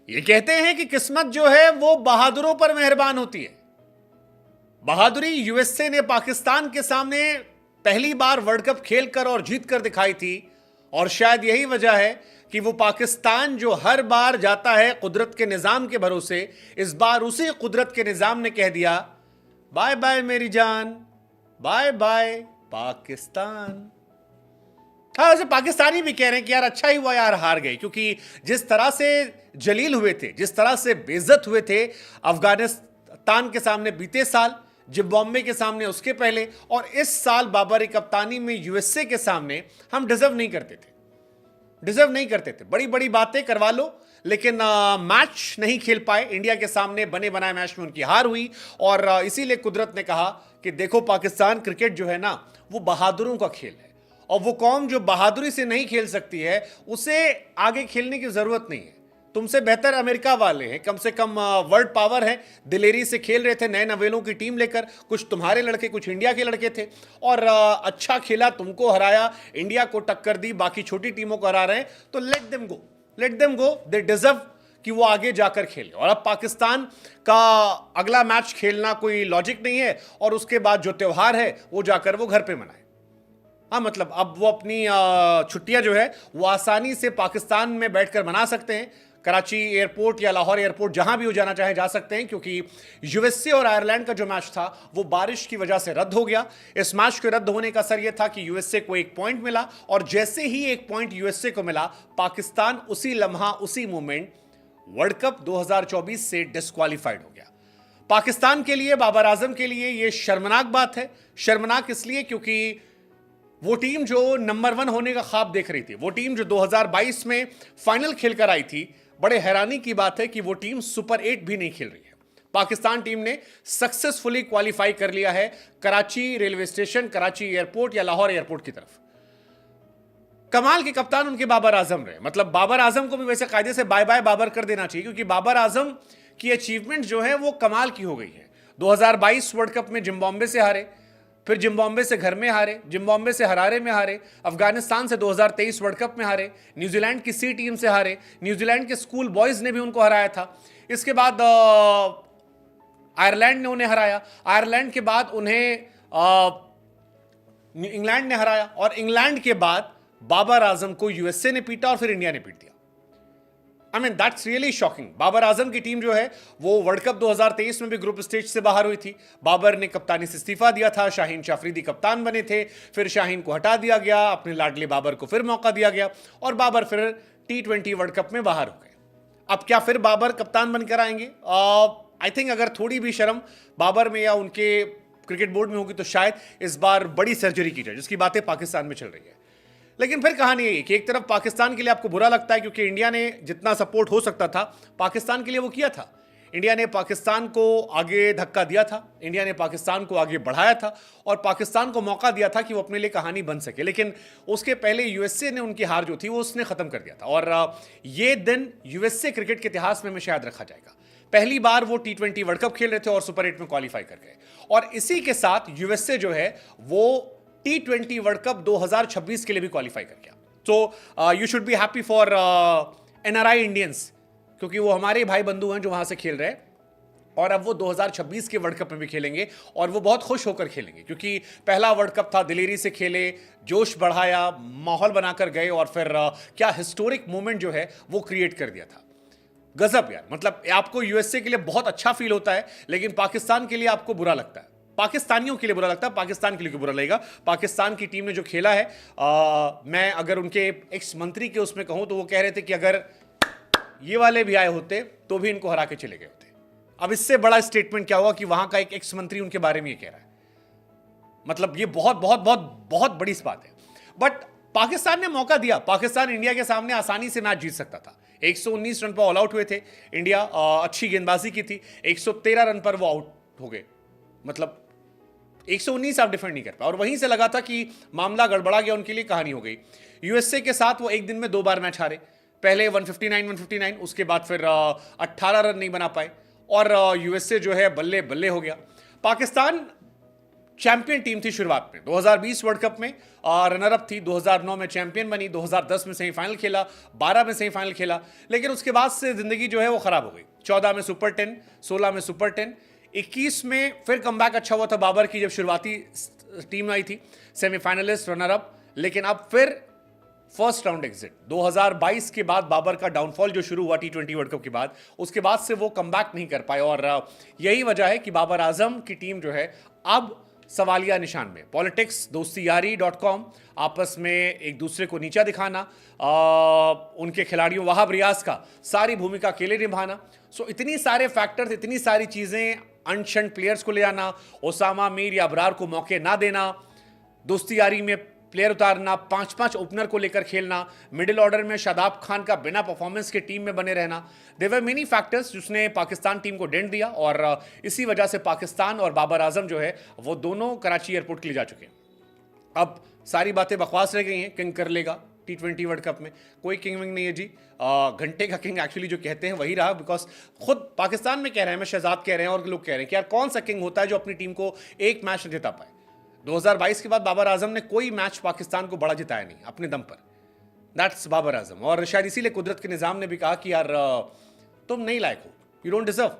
ये कहते हैं कि किस्मत जो है वो बहादुरों पर मेहरबान होती है। बहादुरी यूएसए ने पाकिस्तान के सामने पहली बार वर्ल्ड कप खेलकर और जीतकर दिखाई थी, और शायद यही वजह है कि वो पाकिस्तान जो हर बार जाता है कुदरत के निजाम के भरोसे, इस बार उसी कुदरत के निजाम ने कह दिया बाय बाय मेरी जान, बाय बाय पाकिस्तान। हाँ, वैसे पाकिस्तानी भी कह रहे हैं कि यार अच्छा ही हुआ यार हार गए, क्योंकि जिस तरह से जलील हुए थे, जिस तरह से बेइज्जत हुए थे अफगानिस्तान के सामने बीते साल, जिम्बाब्वे के सामने उसके पहले, और इस साल बाबरी कप्तानी में यूएसए के सामने, हम डिजर्व नहीं करते थे। बड़ी बड़ी बातें करवा लो, लेकिन मैच नहीं खेल पाए। इंडिया के सामने बने बनाए मैच में उनकी हार हुई, और इसीलिए कुदरत ने कहा कि देखो पाकिस्तान, क्रिकेट जो है ना वो बहादुरों का खेल है, और वो कौम जो बहादुरी से नहीं खेल सकती है उसे आगे खेलने की जरूरत नहीं है। तुमसे बेहतर अमेरिका वाले हैं, कम से कम वर्ल्ड पावर है, दिलेरी से खेल रहे थे नए नवेलों की टीम लेकर, कुछ तुम्हारे लड़के कुछ इंडिया के लड़के थे, और अच्छा खेला, तुमको हराया, इंडिया को टक्कर दी, बाकी छोटी टीमों को हरा रहे हैं, तो let them go, they deserve कि वो आगे जाकर खेले। और अब पाकिस्तान का अगला मैच खेलना कोई लॉजिक नहीं है, और उसके बाद जो त्यौहार है वो जाकर वो घर पे मनाए। हाँ, मतलब अब वो अपनी छुट्टियां जो है वो आसानी से पाकिस्तान में बैठकर मना सकते हैं। कराची एयरपोर्ट या लाहौर एयरपोर्ट, जहां भी वो जाना चाहे जा सकते हैं, क्योंकि यूएसए और आयरलैंड का जो मैच था वो बारिश की वजह से रद्द हो गया। इस मैच के रद्द होने का असर यह था कि यूएसए को एक पॉइंट मिला, और जैसे ही एक पॉइंट यूएसए को मिला, पाकिस्तान उसी लम्हा उसी मोमेंट वर्ल्ड कप 2024 से डिस्क्वालीफाइड हो गया। पाकिस्तान के लिए, बाबर आजम के लिए यह शर्मनाक बात है। शर्मनाक इसलिए क्योंकि वो टीम जो नंबर 1 होने का ख्वाब देख रही थी, वो टीम जो 2022 में फाइनल खेलकर आई थी, बड़े हैरानी की बात है कि वो टीम सुपर 8 भी नहीं खेल रही है। पाकिस्तान टीम ने सक्सेसफुली क्वालिफाई कर लिया है Karachi railway station, Karachi airport या लाहौर एयरपोर्ट की तरफ। कमाल के कप्तान उनके बाबर आजम रहे। मतलब बाबर आजम को भी वैसे कायदे से बाय बाय बाबर कर देना चाहिए, क्योंकि बाबर आजम की अचीवमेंट जो है वो कमाल की हो गई है। 2022 वर्ल्ड कप में जिम्बाब्वे से हारे, फिर जिम्बाब्वे से घर में हारे, जिम्बाब्वे से हरारे में हारे, अफगानिस्तान से 2023 वर्ल्ड कप में हारे, न्यूजीलैंड की सी टीम से हारे, न्यूजीलैंड के स्कूल बॉयज ने भी उनको हराया था। इसके बाद आयरलैंड ने उन्हें हराया, आयरलैंड के बाद उन्हें इंग्लैंड ने हराया, और इंग्लैंड के बाद बाबर आजम को यूएसए ने पीटा और फिर इंडिया ने पीट दिया। I mean that's really shocking. Babar Azam की टीम जो है वो वर्ल्ड कप 2023 में भी ग्रुप स्टेज से बाहर हुई थी। बाबर ने कप्तानी से इस्तीफा दिया था, शाहीन शाफरीदी कप्तान बने थे, फिर शाहीन को हटा दिया गया, अपने लाडले बाबर को फिर मौका दिया गया, और बाबर फिर T20 वर्ल्ड कप में बाहर हो गए। अब क्या फिर बाबर कप्तान बनकर आएंगे? आई थिंक अगर थोड़ी भी शर्म बाबर में या उनके क्रिकेट बोर्ड में होगी तो शायद इस बार बड़ी सर्जरी की जाए, जिसकी बातें पाकिस्तान में चल रही है। लेकिन फिर कहानी है कि एक तरफ पाकिस्तान के लिए आपको बुरा लगता है, क्योंकि इंडिया ने जितना सपोर्ट हो सकता था पाकिस्तान के लिए वो किया था। इंडिया ने पाकिस्तान को आगे धक्का दिया था, इंडिया ने पाकिस्तान को आगे बढ़ाया था, और पाकिस्तान को मौका दिया था कि वो अपने लिए कहानी बन सके। लेकिन उसके पहले यूएसए ने उनकी हार जो थी वो उसने खत्म कर दिया था, और ये दिन यूएसए क्रिकेट के इतिहास में शायद रखा जाएगा। पहली बार वो T20 वर्ल्ड कप खेल रहे थे और सुपर 8 में क्वालिफाई कर गए, और इसी के साथ यूएसए जो है वो T20 वर्ल्ड कप 2026 के लिए भी क्वालिफाई कर गया। So you should be happy for NRI Indians, क्योंकि वो हमारे भाई बंधु हैं जो वहां से खेल रहे हैं, और अब वो 2026 के वर्ल्ड कप में भी खेलेंगे, और वो बहुत खुश होकर खेलेंगे, क्योंकि पहला वर्ल्ड कप था, दिलेरी से खेले, जोश बढ़ाया, माहौल बनाकर गए, और फिर क्या हिस्टोरिक मोमेंट जो है वो क्रिएट कर दिया था। गजब यार। मतलब आपको यूएसए के लिए बहुत अच्छा फील होता है, लेकिन पाकिस्तान के लिए आपको बुरा लगता है, पाकिस्तानियों के लिए बुरा लगता है। पाकिस्तान के लिए क्यों बुरा लगेगा? पाकिस्तान की टीम ने जो खेला है, मैं अगर उनके एक्स मंत्री के उसमें कहूं तो वो कह रहे थे कि अगर ये वाले भी आए होते तो भी इनको हरा के चले गए होते। अब इससे बड़ा स्टेटमेंट क्या हुआ कि वहां का एक एक्स मंत्री उनके बारे में ये कह रहा है। मतलब ये बहुत बहुत बहुत बहुत बड़ी बात है। बट पाकिस्तान ने मौका दिया, पाकिस्तान इंडिया के सामने आसानी से मैच जीत सकता था। 119 रन पर ऑल आउट हुए थे इंडिया, अच्छी गेंदबाजी की थी, 113 रन पर वो आउट हो गए। मतलब 119 आप डिफेंड नहीं कर पाए, और वहीं से लगा था कि मामला गड़बड़ा गया, उनके लिए कहानी हो गई। यूएसए के साथ वो एक दिन में 2 बार मैच हारे, पहले 159, उसके बाद फिर 18 रन नहीं बना पाए, और यूएसए जो है बल्ले बल्ले हो गया। पाकिस्तान चैंपियन टीम थी शुरुआत में 2020 वर्ल्ड कप में, और रनर अप थी, 2009 में चैंपियन बनी, 2010 में सेमीफाइनल खेला, 12 में सेमीफाइनल खेला, लेकिन उसके बाद से जिंदगी जो है वो खराब हो गई। 14 में सुपर 10, 16 में सुपर 10, 21 में फिर कमबैक अच्छा हुआ था बाबर की जब शुरुआती टीम आई थी, सेमीफाइनलिस्ट, रनर अप, लेकिन अब फिर फर्स्ट राउंड एग्जिट। 2022 के बाद बाबर का डाउनफॉल जो शुरू हुआ T20 वर्ल्ड कप के बाद, उसके बाद से वो कमबैक नहीं कर पाए, और यही वजह है कि बाबर आजम की टीम जो है अब सवालिया निशान में। पॉलिटिक्स, दोस्ती यारी .com, आपस में एक दूसरे को नीचा दिखाना, उनके खिलाड़ियों वहाब रियाज का सारी भूमिका अकेले निभाना, सो इतनी सारे फैक्टर्स, इतनी सारी चीजें, अनशन प्लेयर्स को ले आना, ओसामा मीर या अबरार को मौके ना देना, दोस्ती यारी में प्लेयर उतारना, 5-5 ओपनर को लेकर खेलना, मिडिल ऑर्डर में शादाब खान का बिना परफॉर्मेंस के टीम में बने रहना, देयर वर मेनी फैक्टर्स जिसने पाकिस्तान टीम को डेंट दिया, और इसी वजह से पाकिस्तान और बाबर आजम जो है वो दोनों कराची एयरपोर्ट के लिए जा चुके हैं। अब सारी बातें बकवास रह गई हैं, किंग कर लेगा T20 वर्ल्ड कप में, कोई किंग विंग नहीं है जी। घंटे का किंग एक्चुअली जो कहते हैं वही रहा, बिकॉज खुद पाकिस्तान में कह रहे हैं, मैं शहजाद कह रहे हैं और लोग कह रहे हैं कि यार कौन सा किंग होता है जो अपनी टीम को एक मैच जिता पाए। 2022 के बाद बाबर आजम ने कोई मैच पाकिस्तान को बड़ा जिताया नहीं अपने दम पर, दैट्स बाबर आजम। और शायद इसीलिए कुदरत के निजाम ने भी कहा कि यार तुम नहीं लायक हो, यू डोंट डिजर्व।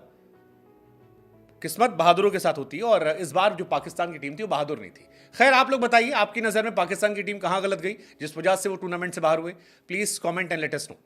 किस्मत बहादुरों के साथ होती है, और इस बार जो पाकिस्तान की टीम थी वो बहादुर नहीं थी। खैर, आप लोग बताइए आपकी नजर में पाकिस्तान की टीम कहां गलत गई जिस वजह से वो टूर्नामेंट से बाहर हुए। Please comment and let us know.